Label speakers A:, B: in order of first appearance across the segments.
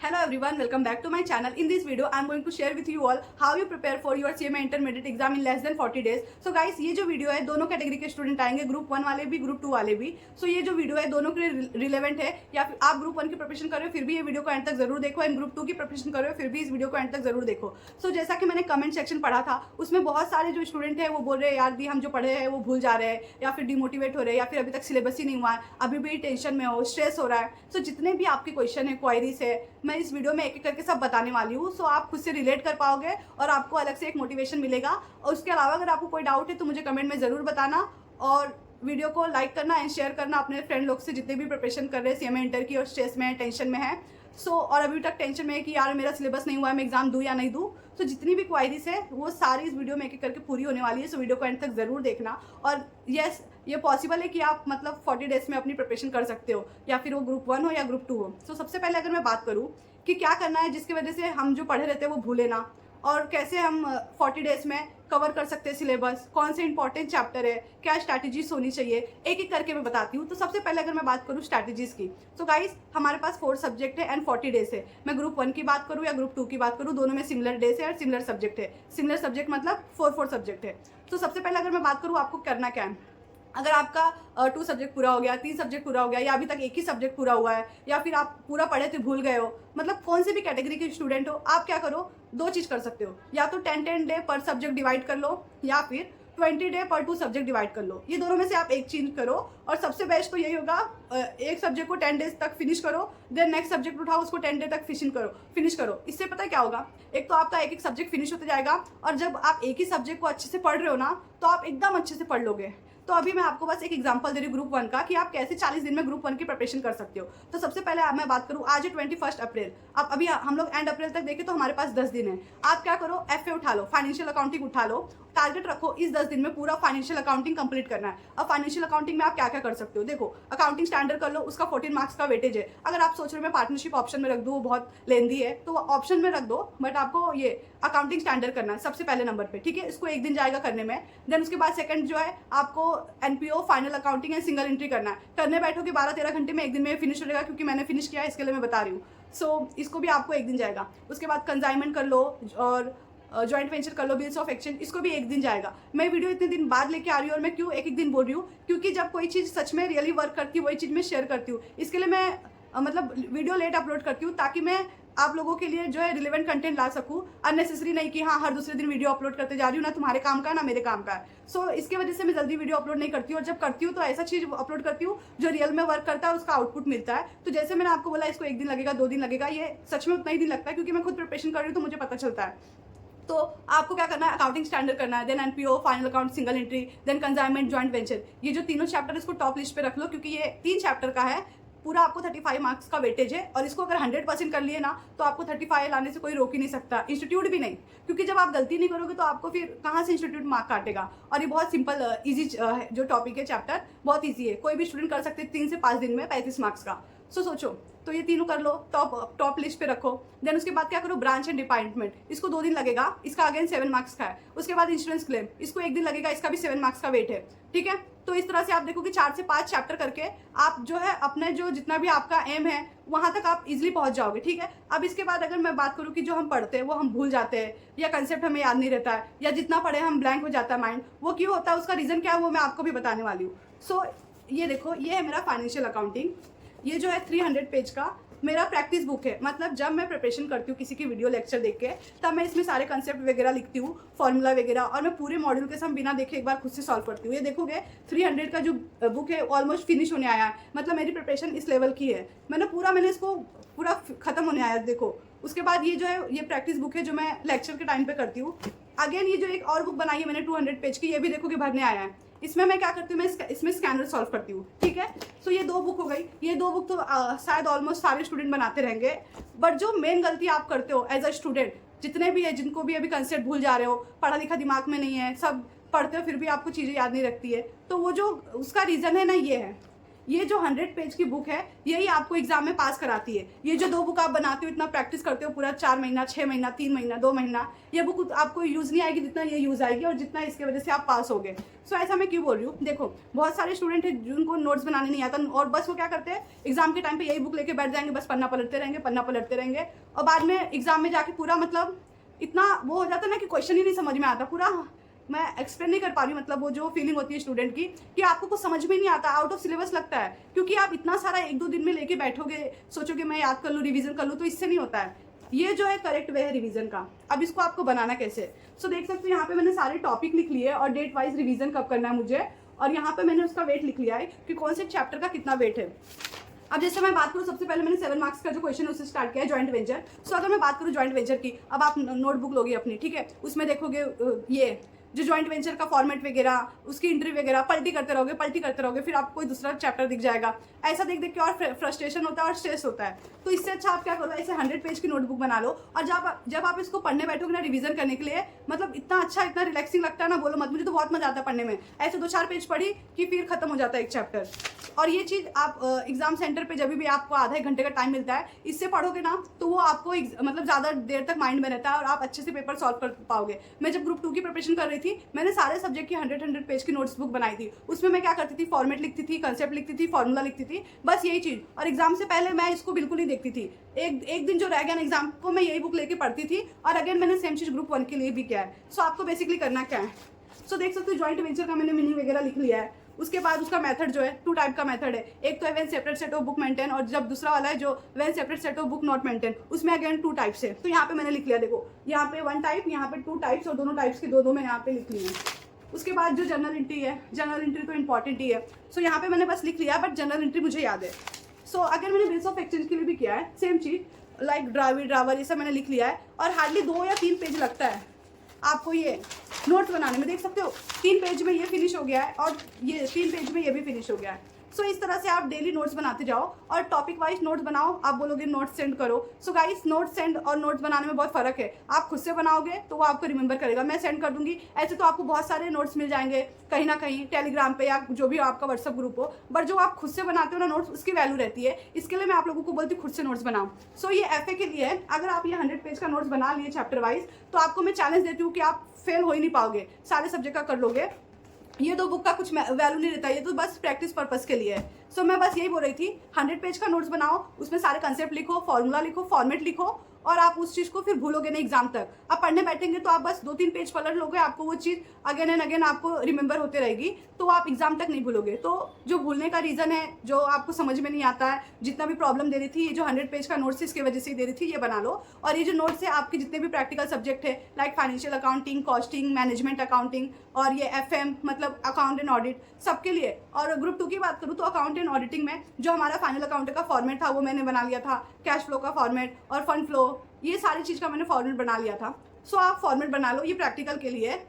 A: Hello everyone, welcome back to my channel. In this video, I am going to share with you all how you prepare for your CMA intermediate exam in less than 40 days. So guys, ये जो video है दोनों category के student आएंगे, group 1 वाले भी, group 2 वाले भी. So ये जो वीडियो है दोनों के लिए रिलेवेंट है. या फिर आप ग्रुप 1 की प्रिपरेशन कर रहे हो फिर भी ये वीडियो को एंड तक जरूर देखो, एंड ग्रुप 2 की प्रिपरेशन कर रहे हो फिर भी इस वीडियो को एंड तक जरूर देखो. सो जैसा कि मैंने कमेंट सेक्शन पढ़ा था, उसमें बहुत सारे जो स्टूडेंट है वो बोल रहे हैं यार दी हम जो पढ़े हैं वो भूल जा रहे हैं, या फिर डिमोटिवेट हो रहे हैं, या फिर अभी तक सिलेबस ही नहीं हुआ है, अभी भी टेंशन में हो, स्ट्रेस हो रहा है. सो जितने भी आपके क्वेश्चन है, क्वायरीज है, मैं इस वीडियो में एक एक करके सब बताने वाली हूँ. सो आप खुद से रिलेट कर पाओगे और आपको अलग से एक मोटिवेशन मिलेगा. और उसके अलावा अगर आपको कोई डाउट है तो मुझे कमेंट में ज़रूर बताना, और वीडियो को लाइक करना एंड शेयर करना अपने फ्रेंड लोग से जितने भी प्रिपरेशन कर रहे हैं सीएमए इंटर की और स्ट्रेस में है, टेंशन में है. और अभी तक टेंशन में है कि यार मेरा सिलेबस नहीं हुआ है, मैं एग्जाम दूँ या नहीं दूँ. जितनी भी क्वायरीज है वो सारी इस वीडियो में एक एक करके पूरी होने वाली है. सो वीडियो को एंड तक ज़रूर देखना. और यस, ये पॉसिबल है कि आप मतलब 40 डेज में अपनी प्रिपरेशन कर सकते हो, या फिर वो ग्रुप 1 हो या ग्रुप 2 हो. सबसे पहले अगर मैं बात करूँ कि क्या करना है जिसकी वजह से हम जो पढ़े रहते हैं वो भूले ना, और कैसे हम 40 डेज में कवर कर सकते हैं सिलेबस, कौन से इंपॉर्टेंट चैप्टर है, क्या स्ट्रैटेजीज होनी चाहिए, एक एक करके मैं बताती हूँ. तो सबसे पहले अगर मैं बात करूँ स्ट्रैटेजीज की, तो गाइस हमारे पास 4 सब्जेक्ट है एंड 40 डेज है. मैं ग्रुप 1 की बात करूँ या ग्रुप 2 की बात करूँ, दोनों में सिमिलर डेज है और सिमिलर सब्जेक्ट है. सिमिलर सब्जेक्ट मतलब 4 सब्जेक्ट है. सबसे पहले अगर मैं बात करूँ आपको करना क्या है. अगर आपका 2 सब्जेक्ट पूरा हो गया, 3 सब्जेक्ट पूरा हो गया, या अभी तक एक ही सब्जेक्ट पूरा हुआ है, या फिर आप पूरा पढ़े थे भूल गए हो, मतलब कौन से भी कैटेगरी के स्टूडेंट हो, आप क्या करो, 2 चीज़ कर सकते हो. या तो 10 डे पर सब्जेक्ट डिवाइड कर लो, या फिर 20 डे पर 2 सब्जेक्ट डिवाइड कर लो. ये दोनों में से आप एक चीज करो. और सबसे बेस्ट तो यही होगा, एक सब्जेक्ट को 10 डेज तक फिनिश करो, देन नेक्स्ट सब्जेक्ट उठाओ, उसको 10 डे तक फिनिश करो. इससे पता है क्या होगा, एक तो आपका एक एक सब्जेक्ट फिनिश होते जाएगा, और जब आप एक ही सब्जेक्ट को अच्छे से पढ़ रहे हो ना, तो आप एकदम अच्छे से पढ़ लोगे. तो अभी मैं आपको बस एक एग्जांपल दे रही हूँ ग्रुप 1 का, कि आप कैसे 40 दिन में ग्रुप 1 की प्रिपरेशन कर सकते हो. तो सबसे पहले मैं बात करूँ, आज है 21 अप्रैल. अब अभी हम लोग एंड अप्रैल तक देखें तो हमारे पास 10 दिन है. आप क्या करो, FA उठा लो, फाइनेंशियल अकाउंटिंग उठा लो. टारगेट रखो इस 10 दिन में पूरा फाइनेंशियल अकाउंटिंग कंप्लीट करना है. अब फाइनेंशियल अकाउंटिंग में आप क्या क्या कर सकते हो, देखो अकाउंटिंग स्टैंडर्ड कर लो, उसका 14 मार्क्स का वेटेज है. अगर आप सोच रहे हो मैं पार्टनरशिप ऑप्शन में रख दूँ, वो बहुत लेंदी है, तो ऑप्शन में रख दो, बट आपको ये अकाउंटिंग स्टैंडर्ड करना है सबसे पहले नंबर पे, ठीक है. इसको एक दिन जाएगा करने में. देन उसके बाद सेकंड जो है आपको NPO final accounting and single entry करना है. करने बैठोगे 12-13 घंटे में, एक दिन में फिनिश हो जाएगा, क्योंकि मैंने फिनिश किया है इसके लिए मैं बता रही हूँ. इसको भी आपको एक दिन जाएगा. उसके बाद कंसाइनमेंट कर लो और जॉइंट वेंचर कर लो, बिल्स ऑफ एक्सचेंज, इसको भी एक दिन जाएगा. मैं वीडियो इतने दिन बाद लेके आ रही हूँ, और मैं क्यों एक एक दिन बोल रही हूँ, क्योंकि जब कोई चीज़ सच में रियली वर्क करती है वही चीज़ मैं शेयर करती हूँ. इसके लिए मैं मतलब वीडियो लेट अपलोड करती हूँ, ताकि मैं आप लोगों के लिए जो है रिलेवेंट कंटेंट ला सकूँ. अननेसेसरी नहीं कि हाँ हर दूसरे दिन वीडियो अपलोड करते जा रही हूँ, ना तुम्हारे काम का ना मेरे काम का है. इसके वजह से मैं जल्दी वीडियो अपलोड नहीं करती हूँ, और जब करती हूँ तो ऐसा चीज़ अपलोड करती हूँ जो रियल में वर्क करता है, उसका आउटपुट मिलता है. तो जैसे मैंने आपको बोला इसको एक दिन लगेगा, 2 दिन लगेगा, ये सच में उतना ही दिन लगता है, क्योंकि मैं खुद प्रिपरेशन कर रही हूँ तो मुझे पता चलता है. तो आपको क्या करना है, अकाउंटिंग स्टैंडर्ड करना है, then NPO final account single entry, then consignment, joint venture. ये जो तीनों चैप्टर इसको टॉप लिस्ट पे रख लो, क्योंकि ये 3 चैप्टर का है. पूरा आपको 35 मार्क्स का वेटेज है, और इसको अगर 100% कर लिए ना, तो आपको 35 लाने से कोई रोक ही नहीं सकता, इंस्टीट्यूट भी नहीं. क्योंकि जब आप गलती नहीं करोगे तो आपको फिर कहाँ से इंस्टीट्यूट मार्क काटेगा. और ये बहुत सिंपल ईजी जो टॉपिक है, चैप्टर बहुत ईजी है, कोई भी स्टूडेंट कर सकते हैं 3 से 5 दिन में 35 मार्क्स का. सोचो, तो ये तीनों कर लो, टॉप लिस्ट पे रखो. देन उसके बाद क्या करो, ब्रांच एंड डिपार्टमेंट, इसको 2 दिन लगेगा, इसका अगेन 7 मार्क्स का है. उसके बाद इंश्योरेंस क्लेम, इसको 1 दिन लगेगा, इसका भी 7 मार्क्स का वेट है, ठीक है. तो इस तरह से आप देखो कि 4 से 5 चैप्टर करके आप जो है अपने जो जितना भी आपका एम है वहां तक आप इजिली पहुंच जाओगे, ठीक है. अब इसके बाद अगर मैं बात करूँ कि जो हम पढ़ते हैं वो हम भूल जाते हैं, या कंसेप्ट हमें याद नहीं रहता है, या जितना पढ़े हम ब्लैंक हो जाता है माइंड, वो क्यों होता है, उसका रीज़न क्या है वो मैं आपको भी बताने वाली हूँ. ये देखो, ये है मेरा फाइनेंशियल अकाउंटिंग. ये जो है 300 पेज का मेरा प्रैक्टिस बुक है. मतलब जब मैं प्रिपरेशन करती हूँ किसी की वीडियो लेक्चर देख के, तब मैं इसमें सारे कंसेप्ट वगैरह लिखती हूँ, फॉर्मूला वगैरह, और मैं पूरे मॉड्यूल के साथ बिना देखे एक बार खुद से सॉल्व करती हूँ. ये देखोगे 300 का जो बुक है ऑलमोस्ट फिनिश होने आया है. मतलब मेरी प्रिपरेशन इस लेवल की है, मैंने इसको पूरा खत्म होने आया. देखो उसके बाद ये जो है ये प्रैक्टिस बुक है जो मैं लेक्चर के टाइम पे करती हूँ. अगेन ये जो एक और बुक बनाई है मैंने 200 पेज की, ये भी देखो कि भरने आया है. इसमें मैं क्या करती हूँ, मैं इसमें स्कैनर सॉल्व करती हूँ, ठीक है. ये 2 बुक हो गई. ये 2 बुक तो शायद ऑलमोस्ट सारे स्टूडेंट बनाते रहेंगे, बट जो मेन गलती आप करते हो एज अ स्टूडेंट, जितने भी है जिनको भी अभी कंसेप्ट भूल जा रहे हो, पढ़ा लिखा दिमाग में नहीं है, सब पढ़ते हो फिर भी आपको चीज़ें याद नहीं रखती है, तो वो जो उसका रीज़न है ना, ये है ये जो 100 पेज की बुक है यही आपको एग्जाम में पास कराती है। ये जो 2 बुक आप बनाते हो, इतना प्रैक्टिस करते हो पूरा 4 महीना, 6 महीना, 3 महीना, 2 महीना, ये बुक आपको यूज़ नहीं आएगी जितना ये यूज़ आएगी और जितना इसके वजह से आप पास हो गए। सो ऐसा मैं क्यों बोल रही हूँ, देखो बहुत सारे स्टूडेंट हैं जिनको नोट्स बनाने नहीं आता और बस वो क्या करते हैं एग्जाम के टाइम पे यही बुक लेके बैठ जाएंगे, बस पन्ना पलटते रहेंगे और बाद में एग्जाम में जाके पूरा मतलब इतना वो हो जाता है ना कि क्वेश्चन ही नहीं समझ में आता। पूरा मैं एक्सप्लेन नहीं कर पा रही, मतलब वो जो फीलिंग होती है स्टूडेंट की कि आपको कुछ समझ में नहीं आता, आउट ऑफ सिलेबस लगता है, क्योंकि आप इतना सारा 1-2 दिन में लेके बैठोगे, सोचोगे मैं याद कर लूँ, रिवीजन कर लूँ, तो इससे नहीं होता है। ये जो है करेक्ट वे है रिवीजन का। अब इसको आपको बनाना कैसे, सो देख सकते हो यहाँ पे मैंने सारे टॉपिक लिख लिए और डेट वाइज रिवीजन कब करना है मुझे, और यहाँ पे मैंने उसका वेट लिख लिया है कि कौन से चैप्टर का कितना वेट है। अब जैसे मैं बात करूँ, सबसे पहले मैंने 7 मार्क्स का जो क्वेश्चन है उससे स्टार्ट किया है, जॉइंट वेंचर। सो अगर मैं बात करूँ जॉइंट वेंचर की, अब आप नोटबुक लोगे अपनी, ठीक है, उसमें देखोगे ये जो जॉइंट वेंचर का फॉर्मेट वगैरह, उसकी एंट्री वगैरह, पलटी करते रहोगे, फिर आपको कोई दूसरा चैप्टर दिख जाएगा। ऐसा देख देख के और फ्रस्ट्रेशन होता है और स्ट्रेस होता है। तो इससे अच्छा आप क्या करो, ऐसे 100 पेज की नोटबुक बना लो और जब आप इसको पढ़ने बैठोगे ना रिवीजन करने के लिए, मतलब इतना अच्छा, इतना रिलैक्सिंग लगता है ना, बोलो मत। मुझे तो बहुत मजा आता है पढ़ने में। ऐसे 2-4 पेज पढ़ी कि फिर खत्म हो जाता है एक चैप्टर। और ये चीज़ आप एग्जाम सेंटर पे जब भी आपको आधा 1 घंटे का टाइम मिलता है, इससे पढ़ोगे ना तो वो आपको मतलब ज़्यादा देर तक माइंड में रहता है और आप अच्छे से पेपर सॉल्व कर पाओगे। मैं जब ग्रुप 2 की प्रिपरेशन कर रही थी, मैंने सारे सब्जेक्ट की 100 पेज की नोट्स बुक बनाई थी। उसमें मैं क्या करती थी, फॉर्मेट लिखती थी, कंसेप्ट लिखती थी, फॉर्मूला लिखती थी, बस यही चीज़। और एग्जाम से पहले मैं इसको बिल्कुल नहीं देखती थी। एक दिन जो रह गया ना एग्जाम को, मैं यही बुक लेके पढ़ती थी। और अगेन मैंने सेम चीज़ ग्रुप 1 के लिए भी किया है। सो आपको बेसिकली करना क्या है, सो देख सकते हो जॉइंट वेंचर का मैंने मीनिंग वगैरह लिख लिया है। उसके बाद उसका मेथड जो है 2 टाइप का मेथड है। एक तो है when separate set of book maintain, और जब दूसरा वाला है जो when separate set of book not maintain, उसमें अगेन 2 टाइप्स है। तो यहाँ पे मैंने लिख लिया, देखो यहाँ पे 1 टाइप, यहाँ पे 2 टाइप्स, और दोनों टाइप्स के 2-2 मैं यहाँ पे लिख ली है। उसके बाद जो जर्नल एंट्री है, जर्नल एंट्री तो इंपॉर्टेंट ही है। सो यहाँ पे मैंने बस लिख लिया, बट जर्नल एंट्री मुझे याद है। सो अगर मैंने बिल्स ऑफ एक्सचेंज के लिए भी किया है सेम चीज़, लाइक ड्रावर ये सब मैंने लिख लिया है। और हार्डली 2 या 3 पेज लगता है आपको ये नोट्स बनाने में। देख सकते हो 3 पेज में ये फिनिश हो गया है और ये 3 पेज में ये भी फिनिश हो गया है। सो इस तरह से आप डेली नोट्स बनाते जाओ और टॉपिक वाइज नोट्स बनाओ। आप बोलोगे नोट्स सेंड करो, सो गाइस नोट्स सेंड और नोट्स बनाने में बहुत फ़र्क है। आप खुद से बनाओगे तो वो आपको रिमेंबर करेगा, मैं सेंड कर दूंगी। ऐसे तो आपको बहुत सारे नोट्स मिल जाएंगे कहीं ना कहीं टेलीग्राम पे या जो भी आपका व्हाट्सअप ग्रुप हो, बट जो आप खुद से बनाते हो ना नोट्स, उसकी वैल्यू रहती है। इसके लिए मैं आप लोगों को बोलती हूँ खुद से नोट्स बनाओ। सो ये FA के लिए है। अगर आप ये 100 पेज का नोट्स बना लिए चैप्टर वाइज, तो आपको मैं चैलेंज देती हूँ कि आप फेल हो ही नहीं पाओगे, सारे सब्जेक्ट का कर लोगे। ये 2 बुक का कुछ वैल्यू नहीं रहता, ये तो बस प्रैक्टिस पर्पस के लिए है। सो मैं बस यही बोल रही थी, 100 पेज का नोट्स बनाओ, उसमें सारे कंसेप्ट लिखो, फॉर्मूला लिखो, फॉर्मेट लिखो, और आप उस चीज़ को फिर भूलोगे नहीं एग्जाम तक। आप पढ़ने बैठेंगे तो आप बस 2-3 पेज पलट लोगे, आपको वो चीज़ अगेन एंड अगेन आपको रिमेंबर होते रहेगी, तो आप एग्जाम तक नहीं भूलोगे। तो जो भूलने का रीज़न है, जो आपको समझ में नहीं आता है, जितना भी प्रॉब्लम दे रही थी, ये जो 100 पेज का नोट्स इसके वजह से ही दे रही थी, ये बना लो। और ये जो नोट्स है आपके जितने भी प्रैक्टिकल सब्जेक्ट है, like financial accounting, costing, management accounting, और ये FM मतलब अकाउंट एंड ऑडिट, सबके लिए। और ग्रुप 2 की बात करूँ तो अकाउंट एंड ऑडिटिंग में जो हमारा फाइनल अकाउंट का फॉर्मेट था वो मैंने बना लिया था, कैश फ्लो का फॉर्मेट और फंड फ्लो, ये सारी चीज़ का मैंने फॉर्मेट बना लिया था। सो आप फॉर्मेट बना लो, ये प्रैक्टिकल के लिए।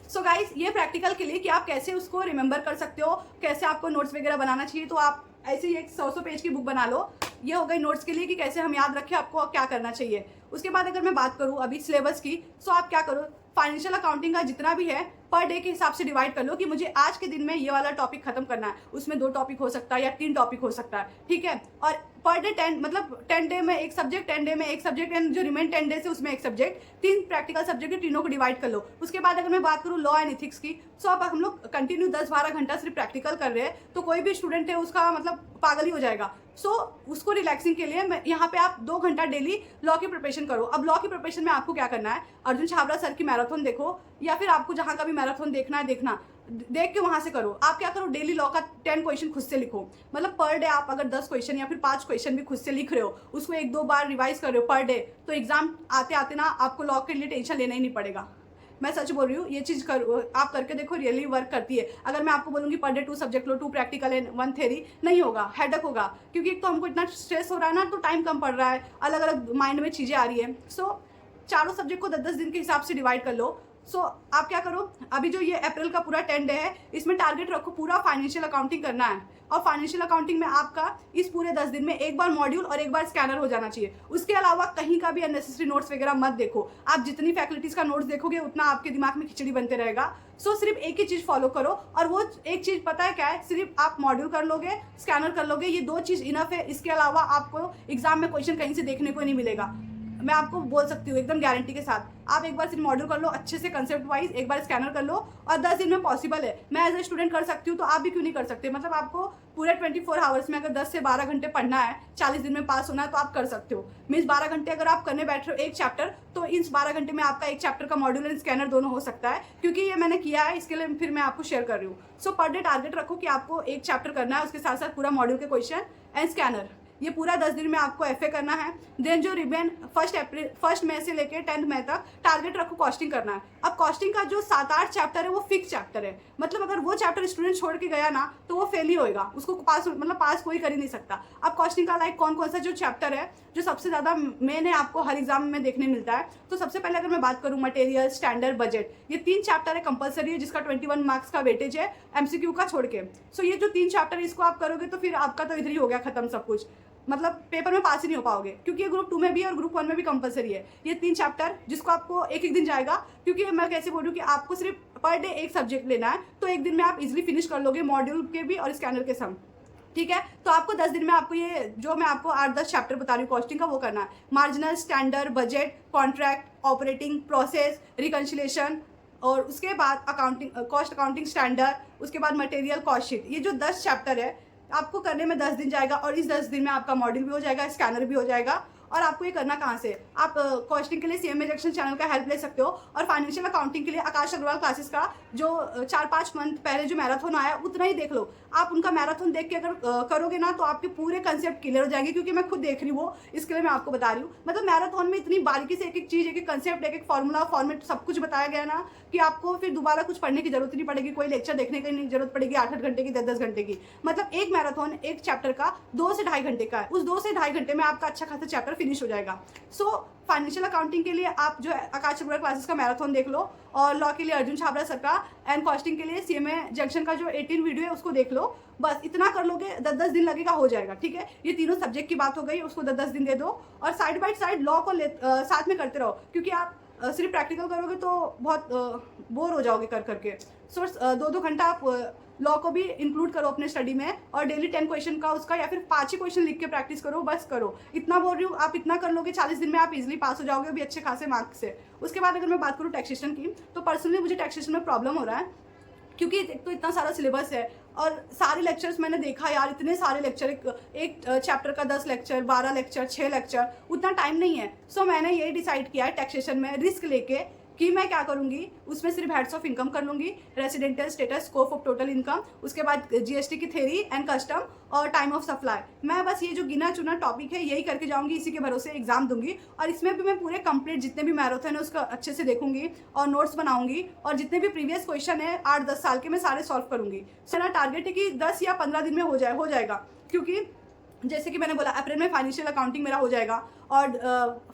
A: सो गाइस ये प्रैक्टिकल के लिए कि आप कैसे उसको रिमेंबर कर सकते हो, कैसे आपको नोट्स वगैरह बनाना चाहिए। तो आप ऐसे ही एक 100 पेज की बुक बना लो। ये हो गई नोट्स के लिए कि कैसे हम याद रखें आपको क्या करना चाहिए। उसके बाद अगर मैं बात करूँ अभी सिलेबस की, सो आप क्या करो, फाइनेंशियल अकाउंटिंग का जितना भी है पर डे के हिसाब से डिवाइड कर लो कि मुझे आज के दिन में ये वाला टॉपिक खत्म करना है। उसमें 2 टॉपिक हो सकता है या 3 टॉपिक हो सकता है, ठीक है। और पर डे 10 मतलब 10 डे में एक सब्जेक्ट, 10 डे में एक सब्जेक्ट, एंड जो रिमेन 10 डे से उसमें एक सब्जेक्ट, 3 प्रैक्टिकल सब्जेक्ट है, तीनों को डिवाइड कर लो। उसके बाद अगर मैं बात करूँ लॉ एंड एथिक्स की, सो अब हम लोग कंटिन्यू 10-12 घंटा सिर्फ प्रैक्टिकल कर रहे हैं, तो कोई भी स्टूडेंट है उसका मतलब पागल ही हो जाएगा। सो उसको रिलैक्सिंग के लिए मैं यहाँ पे आप 2 घंटा डेली लॉ की प्रिपरेशन करो। अब लॉ की प्रिपरेशन में आपको क्या करना है, अर्जुन छाबड़ा सर की मैराथन देखो, या फिर आपको जहाँ का भी मैराथन देखना है देखना, देख के वहां से करो। आप क्या करो, डेली लॉ का 10 क्वेश्चन खुद से लिखो। मतलब पर डे आप अगर 10 क्वेश्चन या फिर 5 क्वेश्चन भी खुद से लिख रहे हो, उसको 1-2 बार रिवाइज कर रहे हो पर डे, तो एग्जाम आते आते ना आपको लॉ के लिए टेंशन लेना ही नहीं पड़ेगा। मैं सच बोल रही हूँ, ये चीज़ आप करके देखो, रियली वर्क करती है। अगर मैं आपको बोलूँगी per day 2 subject low, 2 practical and 1 theory, नहीं होगा, हेडक होगा, क्योंकि एक तो हमको इतना स्ट्रेस हो रहा है ना, तो टाइम कम पड़ रहा है, अलग अलग माइंड में चीज़ें आ रही है। सो चारों सब्जेक्ट को 10-10 दिन के हिसाब से डिवाइड कर लो। सो आप क्या करो, अभी जो ये अप्रैल का पूरा 10 डे है, इसमें टारगेट रखो पूरा फाइनेंशियल अकाउंटिंग करना है। और फाइनेंशियल अकाउंटिंग में आपका इस पूरे 10 दिन में एक बार मॉड्यूल और एक बार स्कैनर हो जाना चाहिए। उसके अलावा कहीं का भी अननेसेसरी नोट्स वगैरह मत देखो। आप जितनी फैकल्टीज का नोट्स देखोगे उतना आपके दिमाग में खिचड़ी बनते रहेगा। सो सिर्फ एक ही चीज़ फॉलो करो, और वो एक चीज़ पता है क्या है, सिर्फ आप मॉड्यूल कर लोगे, स्कैनर कर लोगे, ये 2 चीज़ इनफ है। इसके अलावा आपको एग्जाम में क्वेश्चन कहीं से देखने को नहीं मिलेगा। मैं आपको बोल सकती हूँ एकदम गारंटी के साथ। आप एक बार सिर्फ मॉड्यूल कर लो अच्छे से कंसेप्ट वाइज, एक बार स्कैनर कर लो, और 10 दिन में पॉसिबल है। मैं एज ए स्टूडेंट कर सकती हूँ, तो आप भी क्यों नहीं कर सकते। मतलब आपको पूरे 24 आवर्स में अगर 10 से 12 घंटे पढ़ना है, 40 दिन में पास होना है, तो आप कर सकते हो। मीन्स 12 घंटे अगर आप करने बैठ रहे हो एक चैप्टर, तो इस 12 घंटे में आपका एक चैप्टर का मॉड्यूल एंड स्कैनर दोनों हो सकता है, क्योंकि ये मैंने किया है, इसके लिए फिर मैं आपको शेयर कर रही हूँ। सो पर डे टारगेट रखो कि आपको एक चैप्टर करना है, उसके साथ साथ पूरा मॉड्यूल के क्वेश्चन एंड स्कैनर। ये पूरा 10 दिन में आपको एफए करना है। देन जो रिमेन 1 मई से लेकर 10 मई तक टारगेट रखो कॉस्टिंग करना है। अब कॉस्टिंग का जो 7-8 चैप्टर है वो फिक्स चैप्टर है। मतलब अगर वो चैप्टर स्टूडेंट छोड़ के गया ना, तो वो फेल ही होएगा, उसको पास कोई कर ही नहीं सकता। अब कॉस्टिंग का लाइक कौन कौन सा जो चैप्टर है जो सबसे ज़्यादा मेन है, आपको हर एग्जाम में देखने मिलता है। तो सबसे पहले अगर मैं बात करूँ, मटेरियल, स्टैंडर्ड, बजट, ये 3 चैप्टर है कंपलसरी है, जिसका 21 मार्क्स का वेटेज है एमसीक्यू का छोड़ के। सो ये जो 3 चैप्टर इसको आप करोगे तो फिर आपका तो इधर ही हो गया खत्म सब कुछ। मतलब पेपर में पास ही नहीं हो पाओगे, क्योंकि ये ग्रुप 2 में भी है और ग्रुप 1 में भी कंपलसरी है। ये 3 चैप्टर जिसको आपको एक दिन जाएगा, क्योंकि मैं कैसे बोल रही हूँ कि आपको सिर्फ पर डे एक सब्जेक्ट लेना है, तो एक दिन में आप इजीली फिनिश कर लोगे मॉड्यूल के भी और स्कैनर के सम। ठीक है, तो आपको 10 दिन में आपको ये जो मैं आपको 8-10 चैप्टर बता रही हूँ कॉस्टिंग का, वो करना है। Marginal, standard, budget, contract, operating, process, reconciliation, और उसके बाद अकाउंटिंग, कॉस्ट अकाउंटिंग स्टैंडर्ड, उसके बाद मटेरियल, कॉस्ट शीट। ये जो 10 चैप्टर है आपको करने में 10 दिन जाएगा, और इस 10 दिन में आपका मॉड्यूल भी हो जाएगा, स्कैनर भी हो जाएगा। और आपको ये करना कहाँ से, आप कॉस्टिंग के लिए सीएमए जंक्शन चैनल का हेल्प ले सकते हो, और फाइनेंशियल अकाउंटिंग के लिए आकाश अग्रवाल क्लासेस का जो 4-5 मंथ पहले जो मैराथन आया उतना ही देख लो। आप उनका मैराथन देख के अगर करोगे ना, तो आपके पूरे कंसेप्ट क्लियर हो जाएंगे, क्योंकि मैं खुद देख रही हूँ, इसके लिए मैं आपको बता रही हूँ। मतलब मैराथन में इतनी बारीकी से एक एक चीज़, एक एक कंसेप्ट, एक एक फॉर्मूला, फॉर्मेट, सब कुछ बताया गया ना, कि आपको फिर दोबारा कुछ पढ़ने की जरूरत नहीं पड़ेगी, कोई लेक्चर देखने की नहीं जरूरत पड़ेगी 8-8 घंटे की, 10-10 घंटे की। मतलब एक मैराथन एक चैप्टर का 2 से ढाई घंटे का है, उस 2 से ढाई घंटे में आपका अच्छा खासा चैप्टर फिनिश हो जाएगा। सो फाइनेंशियल अकाउंटिंग के लिए आप जो आकाश अग्रवाल क्लासेस का मैराथन देख लो, और लॉ के लिए अर्जुन छाबड़ा सर का, एंड कॉस्टिंग के लिए सीएमए जंक्शन का जो 18 वीडियो है उसको देख लो। बस इतना कर लोगे, 10-10 दिन लगेगा, हो जाएगा। ठीक है, ये तीनों सब्जेक्ट की बात हो गई, उसको 10-10 दिन दे दो, और साइड बाय साइड लॉ को साथ में करते रहो, क्योंकि आप सिर्फ प्रैक्टिकल करोगे तो बहुत बोर हो जाओगे कर करके। सो 2-2 घंटा आप लॉ को भी इंक्लूड करो अपने स्टडी में, और डेली 10 क्वेश्चन का उसका, या फिर 5 ही क्वेश्चन लिख के प्रैक्टिस करो, बस करो। इतना बोल रही हूँ, आप इतना कर लोगे 40 दिन में आप इजीली पास हो जाओगे, भी अच्छे खासे मार्क्स से। उसके बाद अगर मैं बात करूँ टैक्सेशन की, तो पर्सनली मुझे टैक्सेशन में प्रॉब्लम हो रहा है, क्योंकि एक तो इतना सारा सिलेबस है, और सारे लेक्चर्स मैंने देखा यार, इतने सारे लेक्चर, एक चैप्टर का 10 लेक्चर, 12 लेक्चर, 6 लेक्चर, उतना टाइम नहीं है। सो मैंने यही डिसाइड किया है टैक्सेशन में रिस्क लेके, कि मैं क्या करूंगी, उसमें सिर्फ हेड्स ऑफ इनकम कर लूंगी, residential status, scope of total income, उसके बाद जीएसटी की थ्योरी एंड कस्टम, और टाइम ऑफ सप्लाई। मैं बस ये जो गिना चुना टॉपिक है यही करके जाऊंगी, इसी के भरोसे एग्जाम दूंगी, और इसमें भी मैं पूरे कंप्लीट जितने भी मैराथन है उसका अच्छे से देखूंगी, और नोट्स बनाऊंगी, और जितने भी प्रीवियस क्वेश्चन है 8-10 साल के मैं सारे सॉल्व करूंगी। मेरा टारगेट है कि 10 या 15 दिन में हो जाएगा, क्योंकि जैसे कि मैंने बोला अप्रैल में फाइनेंशियल अकाउंटिंग मेरा हो जाएगा, और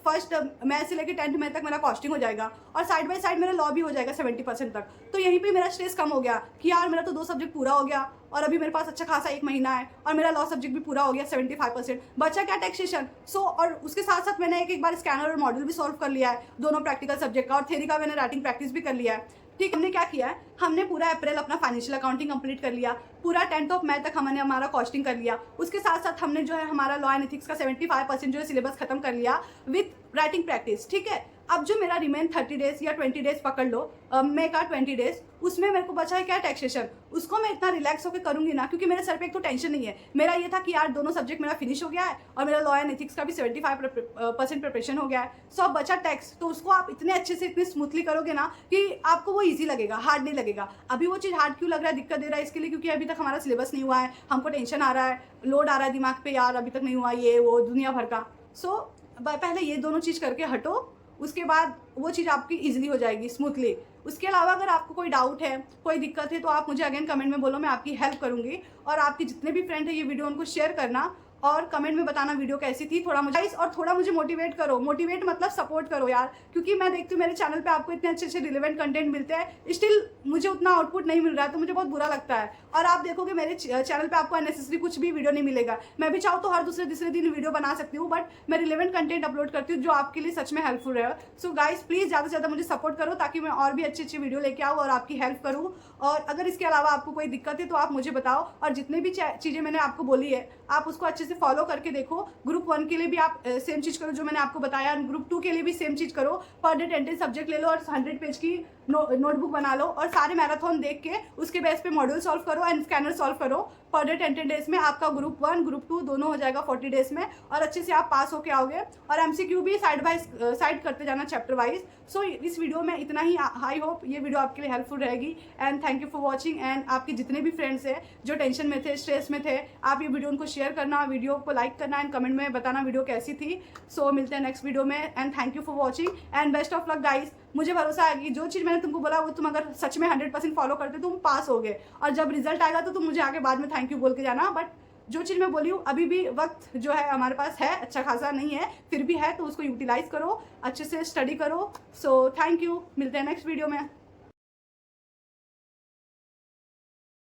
A: 1 मई से लेकर 10 मई तक मेरा कॉस्टिंग हो जाएगा, और साइड बाय साइड मेरा लॉ भी हो जाएगा 70% तक। तो यहीं पे मेरा स्ट्रेस कम हो गया कि यार मेरा तो 2 सब्जेक्ट पूरा हो गया, और अभी मेरे पास अच्छा खासा 1 महीना है, और मेरा लॉ सब्जेक्ट भी पूरा हो गया 75%, बचा क्या टैक्सेशन। सो और उसके साथ साथ मैंने एक बार स्कैनर और मॉड्यूल भी सॉल्व कर लिया है, दोनों प्रैक्टिकल सब्जेक्ट का, और थ्योरी का मैंने राइटिंग प्रैक्टिस भी कर लिया है। ठीक, हमने क्या किया है, हमने पूरा अप्रैल अपना फाइनेंशियल अकाउंटिंग कंप्लीट कर लिया, पूरा 10 मई तक हमने हमारा कॉस्टिंग कर लिया, उसके साथ साथ हमने जो है हमारा लॉ एंड एथिक्स का 75% जो है सिलेबस खत्म कर लिया विथ राइटिंग प्रैक्टिस। ठीक है, अब जो मेरा रिमेन 30 डेज या 20 डेज पकड़ लो, मई का 20 डेज, उसमें मेरे को बचा है क्या, टैक्सेशन। उसको मैं इतना रिलैक्स होकर करूंगी ना, क्योंकि मेरे सर पे एक तो टेंशन नहीं है। मेरा ये था कि यार दोनों सब्जेक्ट मेरा फिनिश हो गया है, और मेरा लॉ एंड एथिक्स का भी 75% प्रिपरेशन हो गया है। सो अब बचा टैक्स, तो उसको आप इतने अच्छे से, इतने स्मूथली करोगे ना कि आपको वो ईजी लगेगा, हार्ड नहीं लगेगा। अभी वो चीज़ हार्ड क्यों लग रहा है, दिक्कत दे रहा है, इसके लिए क्योंकि अभी तक हमारा सिलेबस नहीं हुआ है, हमको टेंशन आ रहा है, लोड आ रहा है दिमाग पे, यार अभी तक नहीं हुआ, ये वो दुनिया भर का। सो पहले ये दोनों चीज़ करके हटो, उसके बाद वो चीज़ आपकी इजीली हो जाएगी स्मूथली। उसके अलावा अगर आपको कोई डाउट है, कोई दिक्कत है, तो आप मुझे अगेन कमेंट में बोलो, मैं आपकी हेल्प करूंगी। और आपके जितने भी फ्रेंड है ये वीडियो उनको शेयर करना, और कमेंट में बताना वीडियो कैसी थी। थोड़ा मुझे और थोड़ा मुझे मोटिवेट करो, मोटिवेट मतलब सपोर्ट करो यार, क्योंकि मैं देखती हूँ मेरे चैनल पे आपको इतने अच्छे अच्छे रिलेवेंट कंटेंट मिलते हैं, स्टिल मुझे उतना आउटपुट नहीं मिल रहा है, तो मुझे बहुत बुरा लगता है। और आप देखोगे मेरे चैनल पे आपको अननेसेसरी कुछ भी वीडियो नहीं मिलेगा। मैं भी चाहूँ तो हर दूसरे तीसरे दिन वीडियो बना सकती हूँ, बट मैं रिलेवेंट कंटेंट अपलोड करती हूँ जो आपके लिए सच में हेल्पफुल रहे। सो गाइस प्लीज़ ज़्यादा से ज़्यादा मुझे सपोर्ट करो ताकि मैं और भी अच्छी अच्छी वीडियो लेके आऊँ और आपकी हेल्प करूँ। और अगर इसके अलावा आपको कोई दिक्कत है तो आप मुझे बताओ, और जितने भी चीज़ें मैंने आपको बोली है आप उसको अच्छे से फॉलो करके देखो। ग्रुप 1 के लिए भी आप सेम चीज़ करो जो मैंने आपको बताया, ग्रुप 2 के लिए भी सेम चीज़ करो। पर डे 10 सब्जेक्ट ले लो और 100 पेज की नोटबुक बना लो और सारे मैराथन देख के उसके बेस पे मॉड्यूल सॉल्व करो एंड स्कैनर सॉल्व करो। पर डे 10 डेज में आपका ग्रुप 1 ग्रुप 2 दोनों हो जाएगा 40 डेज में, और अच्छे से आप पास होके आओगे। और एमसीक्यू भी साइड बाय साइड करते जाना चैप्टर वाइज। सो इस वीडियो में इतना ही। आई होप ये वीडियो आपके लिए हेल्पफुल रहेगी and thank you for watching. And आपके जितने भी फ्रेंड्स हैं जो टेंशन में थे, स्ट्रेस में थे, आप ये वीडियो उनको शेयर करना, वीडियो को लाइक करना एंड कमेंट में बताना वीडियो कैसी थी। सो मिलते हैं नेक्स्ट वीडियो में and thank you for watching and best of luck guys. मुझे भरोसा है कि जो चीज़ मैंने तुमको बोला वो तुम अगर सच में 100% फॉलो करते तुम पास हो गए, और जब रिजल्ट आएगा तो तुम मुझे आगे बाद में थैंक यू बोल के जाना। बट जो चीज़ मैं बोली हूँ अभी भी वक्त जो है हमारे पास है, अच्छा खासा नहीं है फिर भी है, तो उसको यूटिलाइज करो, अच्छे से स्टडी करो। सो थैंक यू, मिलते हैं नेक्स्ट वीडियो में।